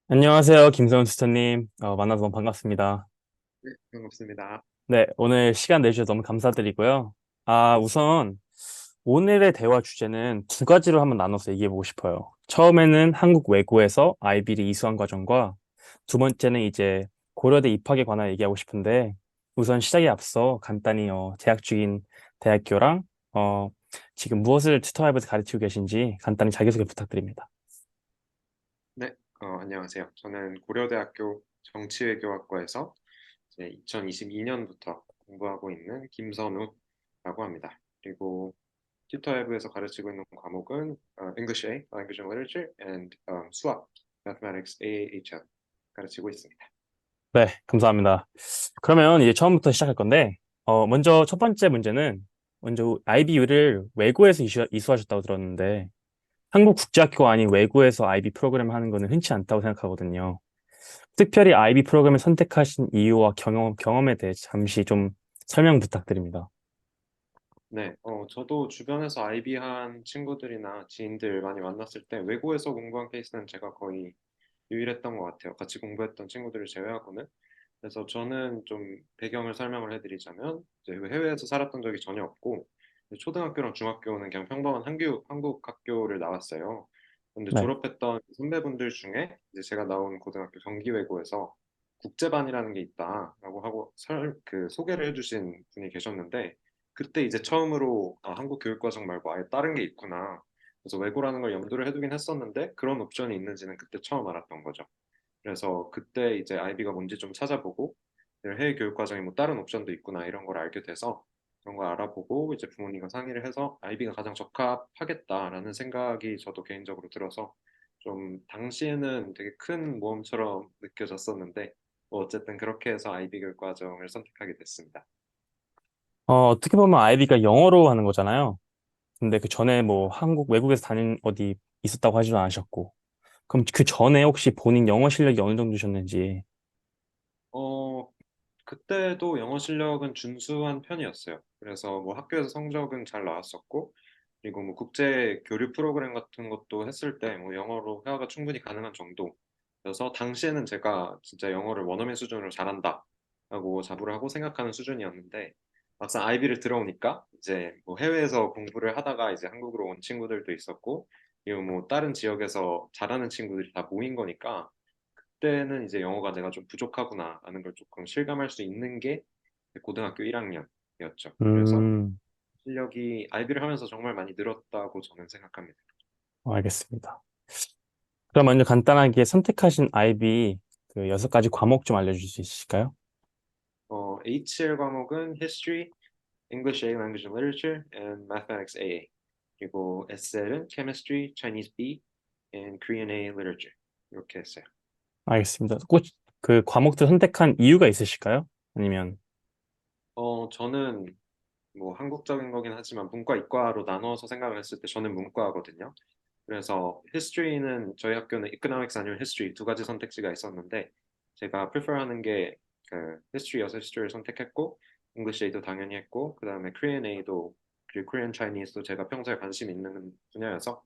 안녕하세요, 김성훈 투터님. 만나서 너무 반갑습니다. 네, 반갑습니다. 네, 오늘 시간 내주셔서 너무 감사드리고요. 우선 오늘의 대화 주제는 두 가지로 한번 나눠서 얘기해 보고 싶어요. 처음에는 한국 외고에서 아이비를 이수한 과정과 두 번째는 이제 고려대 입학에 관한 얘기하고 싶은데 우선 시작에 앞서 간단히 재학 중인 대학교랑 어, 지금 무엇을 튜터앱에서 가르치고 계신지 간단히 자기소개 부탁드립니다. 네, 안녕하세요. 저는 고려대학교 정치외교학과에서 이제 2022년부터 공부하고 있는 김선우라고 합니다. 그리고 튜터앱에서 가르치고 있는 과목은 English A, Language and Literature, and 수학, Mathematics AHL 가르치고 있습니다. 네, 감사합니다. 그러면 이제 처음부터 시작할 건데, 먼저 첫 번째 문제는, 먼저 IBU를 외고에서 이수하셨다고 들었는데, 한국 국제학교가 아닌 외고에서 IB 프로그램 하는 거는 흔치 않다고 생각하거든요. 특별히 IB 프로그램을 선택하신 이유와 경험에 대해 잠시 좀 설명 부탁드립니다. 네, 저도 주변에서 IB 한 친구들이나 지인들 많이 만났을 때 외고에서 공부한 케이스는 제가 거의 유일했던 것 같아요. 같이 공부했던 친구들을 제외하고는. 그래서 저는 좀 배경을 설명을 해드리자면 이제 해외에서 살았던 적이 전혀 없고 초등학교랑 중학교는 그냥 평범한 한국 학교를 나왔어요. 근데 네. 졸업했던 선배분들 중에 이제 제가 나온 고등학교 경기외고에서 국제반이라는 게 있다라고 하고 그 소개를 해주신 분이 계셨는데 그때 이제 처음으로 한국 교육과정 말고 아예 다른 게 있구나. 그래서 외고라는 걸 염두를 해두긴 했었는데 그런 옵션이 있는지는 그때 처음 알았던 거죠. 그래서 그때 이제 아이비가 뭔지 좀 찾아보고 해외 교육 과정에 뭐 다른 옵션도 있구나 이런 걸 알게 돼서 그런 걸 알아보고 이제 부모님과 상의를 해서 아이비가 가장 적합하겠다라는 생각이 저도 개인적으로 들어서 좀 당시에는 되게 큰 모험처럼 느껴졌었는데 뭐 어쨌든 그렇게 해서 아이비 교육 과정을 선택하게 됐습니다. 어떻게 보면 IB가 영어로 하는 거잖아요. 근데 그 전에 뭐 한국 외국에서 다닌 어디 있었다고 하지도 않으셨고, 그럼 그 전에 혹시 본인 영어 실력이 어느 정도셨는지. 어, 그때도 영어 실력은 준수한 편이었어요. 그래서 뭐 학교에서 성적은 잘 나왔었고, 그리고 뭐 국제 교류 프로그램 같은 것도 했을 때 뭐 영어로 회화가 충분히 가능한 정도여서 당시에는 제가 진짜 영어를 원어민 수준으로 잘한다라고 자부를 하고 생각하는 수준이었는데 막상 아이비를 들어오니까 이제 뭐 해외에서 공부를 하다가 이제 한국으로 온 친구들도 있었고, 그리고 뭐 다른 지역에서 잘하는 친구들이 다 모인 거니까 그때는 이제 영어가 내가 좀 부족하구나라는 걸 조금 실감할 수 있는 게 고등학교 1학년이었죠. 그래서 음, 실력이 아이비를 하면서 정말 많이 늘었다고 저는 생각합니다. 알겠습니다. 그럼 먼저 간단하게 선택하신 IB 그 여섯 가지 과목 좀 알려주실 수 있으실까요? HL 과목은 History, English A, Language and Literature, and Mathematics AA. 그리고 SL은 Chemistry, Chinese B, and Korean A Literature. 이렇게 했어요. 알겠습니다. 꼭 그 과목들 선택한 이유가 있으실까요? 아니면, 저는 뭐 한국적인 거긴 하지만 문과, 이과로 나눠서 생각을 했을 때 저는 문과거든요. 그래서 history는 저희 학교는 economics 아니면 history 두 가지 선택지가 있었는데 제가 prefer하는 게 그 history여서 history를 선택했고 English A도 당연히 했고 그다음에 Korean A도 그리고 Korean Chinese도 제가 평소에 관심 있는 분야여서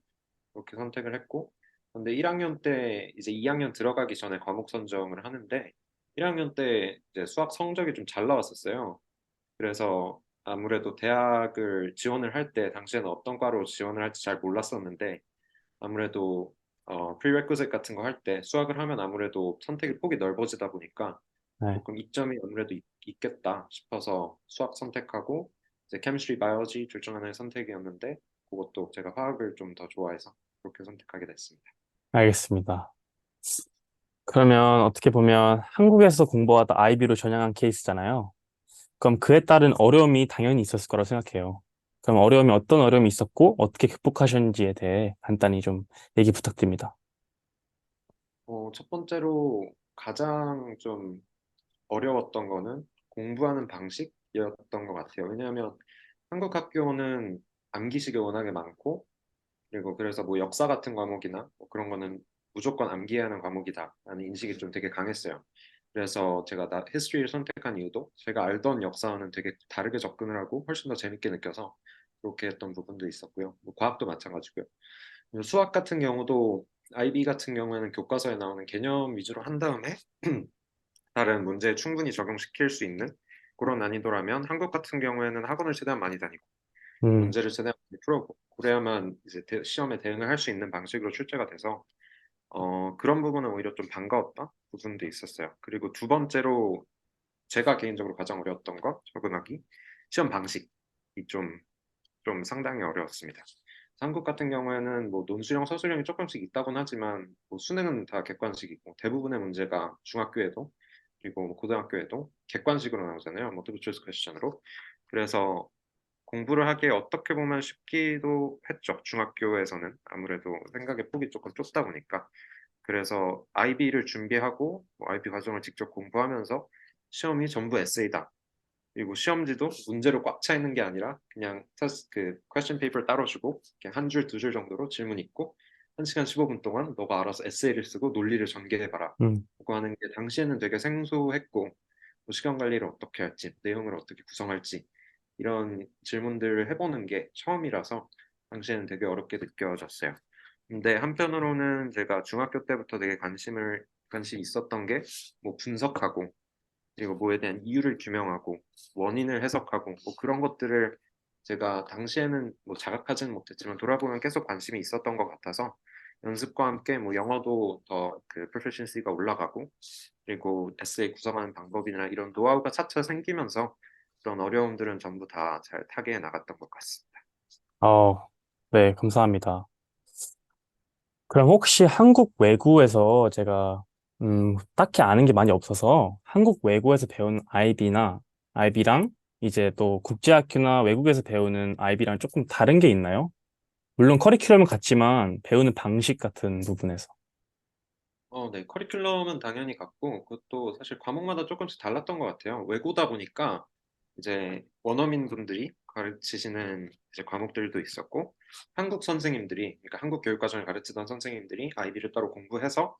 그렇게 선택을 했고 근데 1학년 때 이제 2학년 들어가기 전에 과목 선정을 하는데 1학년 때 이제 수학 성적이 좀 잘 나왔었어요. 그래서 아무래도 대학을 지원을 할 때 당시에는 어떤 과로 지원을 할지 잘 몰랐었는데 아무래도 prerequisite 같은 거 할 때 수학을 하면 아무래도 선택의 폭이 넓어지다 보니까 네, 조금 이점이 아무래도 겠다 싶어서 수학 선택하고 이제 chemistry, biology 둘 중 하나의 선택이었는데 그것도 제가 화학을 좀 더 좋아해서 그렇게 선택하게 됐습니다. 알겠습니다. 그러면 어떻게 보면 한국에서 공부하다 IB로 전향한 케이스잖아요. 그럼 그에 따른 어려움이 당연히 있었을 거라고 생각해요. 그럼 어떤 어려움이 있었고, 어떻게 극복하셨는지에 대해 간단히 좀 얘기 부탁드립니다. 첫 번째로 가장 좀 어려웠던 거는 공부하는 방식이었던 것 같아요. 왜냐하면 한국 학교는 암기식이 워낙에 많고 그리고 그래서 뭐 역사 같은 과목이나 뭐 그런 거는 무조건 암기해야 하는 과목이다라는 인식이 좀 되게 강했어요. 그래서 제가 히스토리를 선택한 이유도 제가 알던 역사와는 되게 다르게 접근을 하고 훨씬 더 재밌게 느껴서 그렇게 했던 부분도 있었고요. 뭐 과학도 마찬가지고요. 수학 같은 경우도 IB 같은 경우에는 교과서에 나오는 개념 위주로 한 다음에 다른 문제에 충분히 적용시킬 수 있는 그런 난이도라면 한국 같은 경우에는 학원을 최대한 많이 다니고 음, 문제를 최대한 많이 풀어보고 그래야만 이제 시험에 대응을 할 수 있는 방식으로 출제가 돼서 그런 부분은 오히려 좀 반가웠던 부분도 있었어요. 그리고 두 번째로 제가 개인적으로 가장 어려웠던 거 적응하기 시험 방식이 좀 상당히 어려웠습니다. 한국 같은 경우에는 뭐 논술형, 서술형이 조금씩 있다곤 하지만 뭐 수능은 다 객관식이고 대부분의 문제가 중학교에도 그리고 뭐 고등학교에도 객관식으로 나오잖아요. multiple choice question으로. 그래서 공부를 하기에 어떻게 보면 쉽기도 했죠. 중학교에서는 아무래도 생각의 폭이 조금 좁다 보니까. 그래서 IB를 준비하고 뭐 IB 과정을 직접 공부하면서 시험이 전부 에세이다. 그리고 시험지도 문제로 꽉 차 있는 게 아니라 그냥 그 퀘스천 페이퍼를 따로 주고 그냥 한 줄, 두 줄 정도로 질문 있고 1시간 15분 동안 너가 알아서 에세이를 쓰고 논리를 전개해봐라. 음. 라고 하는 게 당시에는 되게 생소했고 뭐 시간 관리를 어떻게 할지, 내용을 어떻게 구성할지 이런 질문들을 해보는 게 처음이라서 당시에는 되게 어렵게 느껴졌어요. 근데 한편으로는 제가 중학교 때부터 되게 관심이 있었던 게 뭐 분석하고 그리고 뭐에 대한 이유를 규명하고 원인을 해석하고 뭐 그런 것들을 제가 당시에는 뭐 자각하지는 못했지만 돌아보면 계속 관심이 있었던 것 같아서 연습과 함께 뭐 영어도 더 그 proficiency가 올라가고 그리고 에세이 구성하는 방법이나 이런 노하우가 차차 생기면서 그런 어려움들은 전부 다 잘 타개해 나갔던 것 같습니다. 어, 네, 감사합니다. 그럼 혹시 한국 외국에서 제가 딱히 아는 게 많이 없어서 한국 외국에서 배우는 IB나 IB랑 이제 또 국제학교나 외국에서 배우는 IB랑 조금 다른 게 있나요? 물론 커리큘럼은 같지만 배우는 방식 같은 부분에서. 네. 커리큘럼은 당연히 같고 그것도 사실 과목마다 조금씩 달랐던 것 같아요. 외고다 보니까 이제 원어민 분들이 가르치시는 이제 과목들도 있었고 한국 선생님들이 그러니까 한국 교육과정을 가르치던 선생님들이 IB를 따로 공부해서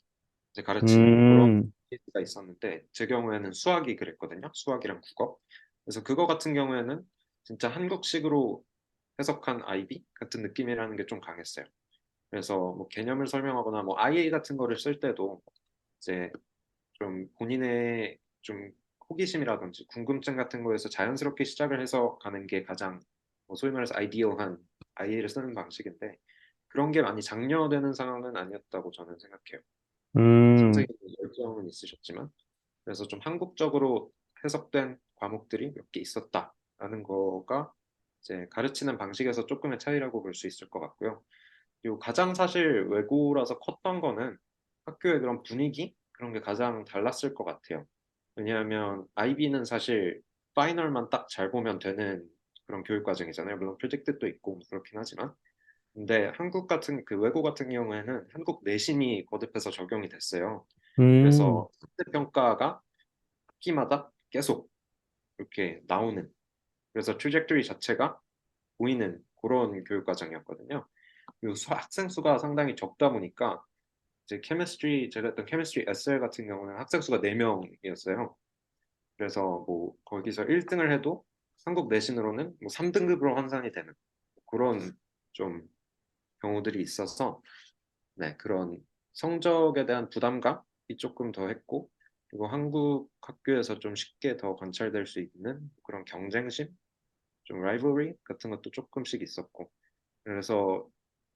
이제 가르치는 그런 음, 케이스가 있었는데 제 경우에는 수학이 그랬거든요. 수학이랑 국어. 그래서 그거 같은 경우에는 진짜 한국식으로 해석한 IB 같은 느낌이라는 게 좀 강했어요. 그래서 뭐 개념을 설명하거나 뭐 IA 같은 거를 쓸 때도 이제 좀 본인의 좀 호기심이라든지 궁금증 같은 거에서 자연스럽게 시작을 해서 가는 게 가장 뭐 소위 말해서 아이디어한 IA를 쓰는 방식인데 그런 게 많이 장려되는 상황은 아니었다고 저는 생각해요. 음, 선생님도 열정은 있으셨지만 그래서 좀 한국적으로 해석된 과목들이 몇 개 있었다라는 거가 이제 가르치는 방식에서 조금의 차이라고 볼 수 있을 것 같고요. 그리고 가장 사실 외고라서 컸던 거는 학교의 그런 분위기 그런 게 가장 달랐을 것 같아요. 왜냐하면 IB는 사실 파이널만 딱 잘 보면 되는 그런 교육 과정이잖아요. 물론 프로젝트도 있고 그렇긴 하지만. 근데 한국 같은 그 외고 같은 경우에는 한국 내신이 거듭해서 적용이 됐어요. 음, 그래서 평가가 학기마다 계속 이렇게 나오는 그래서 트랙토리 자체가 보이는 그런 교육 과정이었거든요. 그리고 학생 수가 상당히 적다 보니까 이제 제가 했던 케미스트리 SL 같은 경우는 학생 수가 4명이었어요. 그래서 뭐 거기서 1등을 해도 한국 내신으로는 뭐 3등급으로 환산이 되는 그런 좀 경우들이 있어서 네, 그런 성적에 대한 부담감이 조금 더 했고 그리고 한국 학교에서 좀 쉽게 더 관찰될 수 있는 그런 경쟁심, 좀 라이벌리 같은 것도 조금씩 있었고 그래서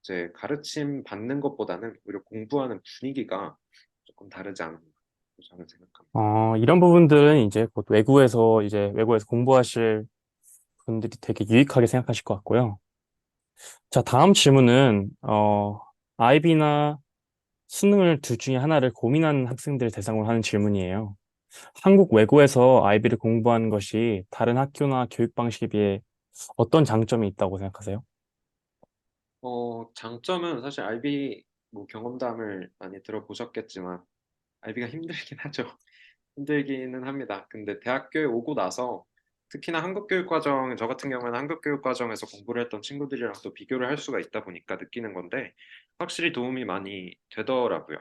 이제 가르침 받는 것보다는 오히려 공부하는 분위기가 조금 다르지 않나 저는 생각합니다. 이런 부분들은 이제 곧 외국에서 공부하실 분들이 되게 유익하게 생각하실 것 같고요. 자, 다음 질문은, IB나 수능을 둘 중에 하나를 고민하는 학생들 대상으로 하는 질문이에요. 한국 외고에서 IB를 공부하는 것이 다른 학교나 교육 방식에 비해 어떤 장점이 있다고 생각하세요? 장점은 사실 IB 뭐 경험담을 많이 들어보셨겠지만 IB가 힘들긴 하죠. 힘들기는 합니다. 근데 대학교에 오고 나서 특히나 한국교육과정, 저 같은 경우에는 한국교육과정에서 공부를 했던 친구들이랑 또 비교를 할 수가 있다 보니까 느끼는 건데 확실히 도움이 많이 되더라고요.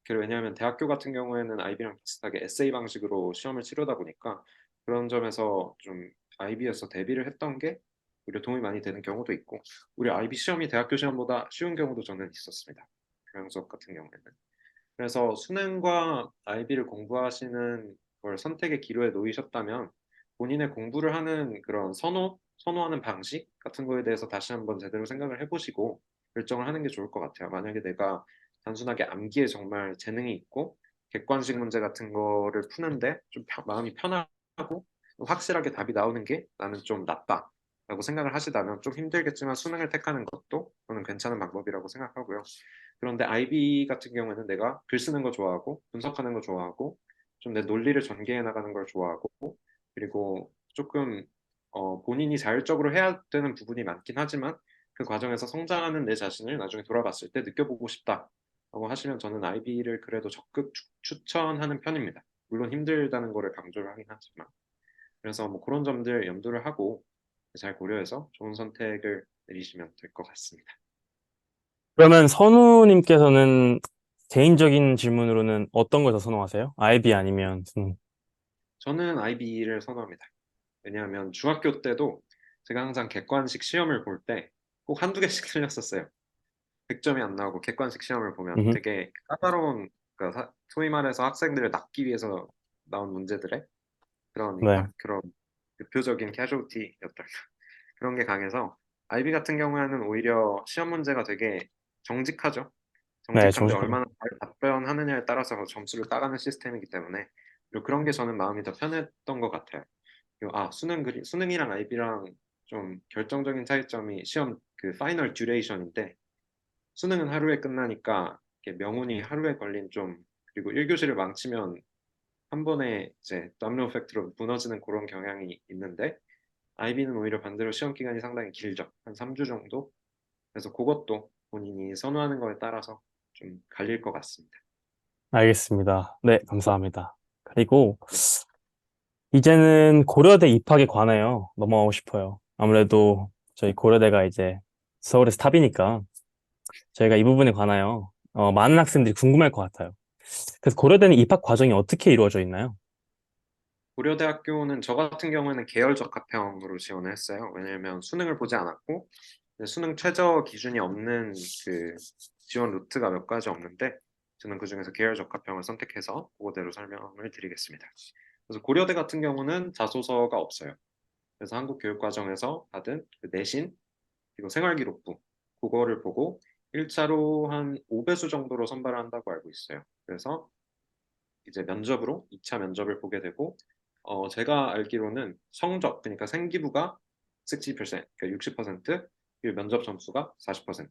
왜냐하면 대학교 같은 경우에는 IB랑 비슷하게 에세이 방식으로 시험을 치르다 보니까 그런 점에서 좀 IB에서 대비를 했던 게 오히려 도움이 많이 되는 경우도 있고 우리 IB 시험이 대학교 시험보다 쉬운 경우도 저는 있었습니다. 경영 수업 같은 경우에는. 그래서 수능과 IB를 공부하시는 걸 선택의 기로에 놓이셨다면 본인의 공부를 하는 그런 선호하는 방식 같은 거에 대해서 다시 한번 제대로 생각을 해보시고 결정을 하는 게 좋을 것 같아요. 만약에 내가 단순하게 암기에 정말 재능이 있고 객관식 문제 같은 거를 푸는데 좀 마음이 편하고 확실하게 답이 나오는 게 나는 좀 낫다라고 생각을 하시다면 좀 힘들겠지만 수능을 택하는 것도 저는 괜찮은 방법이라고 생각하고요. 그런데 IB 같은 경우에는 내가 글 쓰는 거 좋아하고 분석하는 거 좋아하고 좀 내 논리를 전개해 나가는 걸 좋아하고 그리고 조금 본인이 자율적으로 해야 되는 부분이 많긴 하지만 그 과정에서 성장하는 내 자신을 나중에 돌아봤을 때 느껴보고 싶다라고 하시면 저는 IB를 그래도 적극 추천하는 편입니다. 물론 힘들다는 거를 강조를 하긴 하지만 그래서 뭐 그런 점들 염두를 하고 잘 고려해서 좋은 선택을 내리시면 될 것 같습니다. 그러면 선우님께서는 개인적인 질문으로는 어떤 걸 더 선호하세요? IB 아니면 수능? 저는 IB를 선호합니다. 왜냐하면 중학교 때도 제가 항상 객관식 시험을 볼 때 꼭 한두 개씩 틀렸었어요. 100점이 안 나오고 객관식 시험을 보면 음흠. 되게 까다로운 그러니까 소위 말해서 학생들을 낚기 위해서 나온 문제들의 네, 그런 대표적인 캐주얼티였다. 그런 게 강해서 IB 같은 경우에는 오히려 시험 문제가 되게 정직하죠. 네, 정직한데 정직하죠. 얼마나 잘 답변하느냐에 따라서 점수를 따가는 시스템이기 때문에 그리고 그런 게 저는 마음이 더 편했던 것 같아요. 그리고 수능이랑 IB랑 좀 결정적인 차이점이 시험 그 파이널 듀레이션인데 수능은 하루에 끝나니까 이렇게 명운이 하루에 걸린 좀 그리고 1교시를 망치면 한 번에 이제 domino 이펙트로 무너지는 그런 경향이 있는데 IB는 오히려 반대로 시험 기간이 상당히 길죠. 한 3주 정도. 그래서 그것도 본인이 선호하는 거에 따라서 좀 갈릴 것 같습니다. 알겠습니다. 네, 감사합니다. 그리고 네. 이제는 고려대 입학에 관하여 넘어가고 싶어요. 아무래도 저희 고려대가 이제 서울에서 탑이니까 저희가 이 부분에 관하여 많은 학생들이 궁금할 것 같아요. 그래서 고려대는 입학 과정이 어떻게 이루어져 있나요? 고려대학교는 저 같은 경우에는 계열 적합형으로 지원을 했어요. 왜냐하면 수능을 보지 않았고 수능 최저 기준이 없는 그 지원 루트가 몇 가지 없는데 저는 그중에서 계열 적합형을 선택해서 그거대로 설명을 드리겠습니다. 그래서 고려대 같은 경우는 자소서가 없어요. 그래서 한국교육과정에서 받은 그 내신 그리고 생활기록부 그거를 보고 1차로 한 5배수 정도로 선발을 한다고 알고 있어요. 그래서 이제 면접으로 2차 면접을 보게 되고 제가 알기로는 성적 그러니까 생기부가 60% 그러니까 60% 그리고 면접 점수가 40%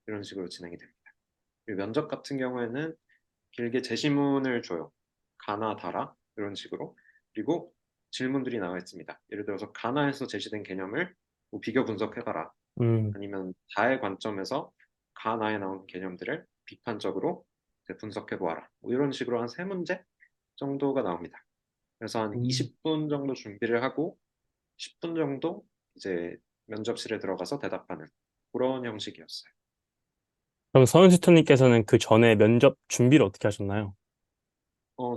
이런 식으로 진행이 됩니다. 그리고 면접 같은 경우에는 길게 제시문을 줘요. 가나 다라 이런 식으로 그리고 질문들이 나와 있습니다. 예를 들어서 가나에서 제시된 개념을 뭐 비교 분석해봐라 음, 아니면 다의 관점에서 가나에 나온 개념들을 비판적으로 분석해 보아라. 뭐 이런 식으로 한 세 문제 정도가 나옵니다. 그래서 한 음. 20분 정도 준비를 하고 10분 정도 이제 면접실에 들어가서 대답하는 그런 형식이었어요. 그럼 서윤 튜터님께서는 그 전에 면접 준비를 어떻게 하셨나요?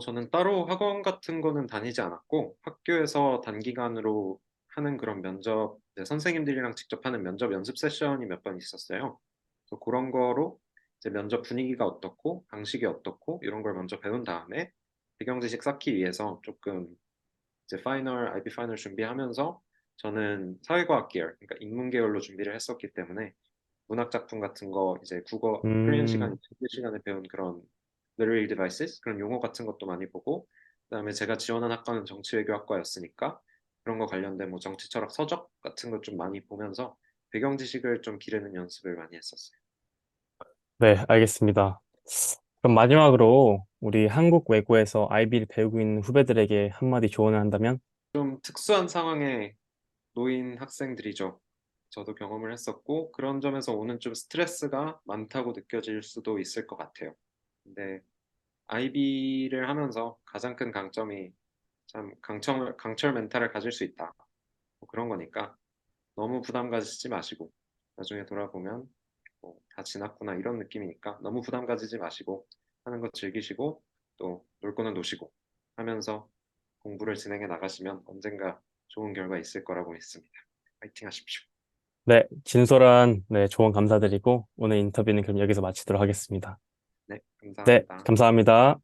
저는 따로 학원 같은 거는 다니지 않았고 학교에서 단기간으로 하는 그런 면접, 네, 선생님들이랑 직접 하는 면접 연습 세션이 몇 번 있었어요. 그래서 그런 거로 이제 면접 분위기가 어떻고 방식이 어떻고 이런 걸 먼저 배운 다음에 배경 지식 쌓기 위해서 조금 이제 IB 파이널 준비하면서 저는 사회과학 계열, 그러니까 인문 계열로 준비를 했었기 때문에 문학 작품 같은 거 이제 코리안 시간, 음, 인글 시간에 배운 그런 literary devices 그런 용어 같은 것도 많이 보고 그다음에 제가 지원한 학과는 정치외교학과였으니까 그런 거 관련된 뭐 정치 철학 서적 같은 거 좀 많이 보면서 배경 지식을 좀 기르는 연습을 많이 했었어요. 네, 알겠습니다. 그럼 마지막으로 우리 한국 외고에서 IB를 배우고 있는 후배들에게 한마디 조언을 한다면? 좀 특수한 상황에 놓인 학생들이죠. 저도 경험을 했었고 그런 점에서 오는 좀 스트레스가 많다고 느껴질 수도 있을 것 같아요. 근데 IB를 하면서 가장 큰 강점이 참 강철 멘탈을 가질 수 있다. 뭐 그런 거니까 너무 부담 가지지 마시고 나중에 돌아보면 뭐다 지났구나 이런 느낌이니까 너무 부담 가지지 마시고 하는 거 즐기시고 또 놀 거는 노시고 하면서 공부를 진행해 나가시면 언젠가 좋은 결과 있을 거라고 믿습니다. 파이팅 하십시오. 네, 진솔한 네, 조언 감사드리고 오늘 인터뷰는 그럼 여기서 마치도록 하겠습니다. 네, 네, 감사합니다. 감사합니다.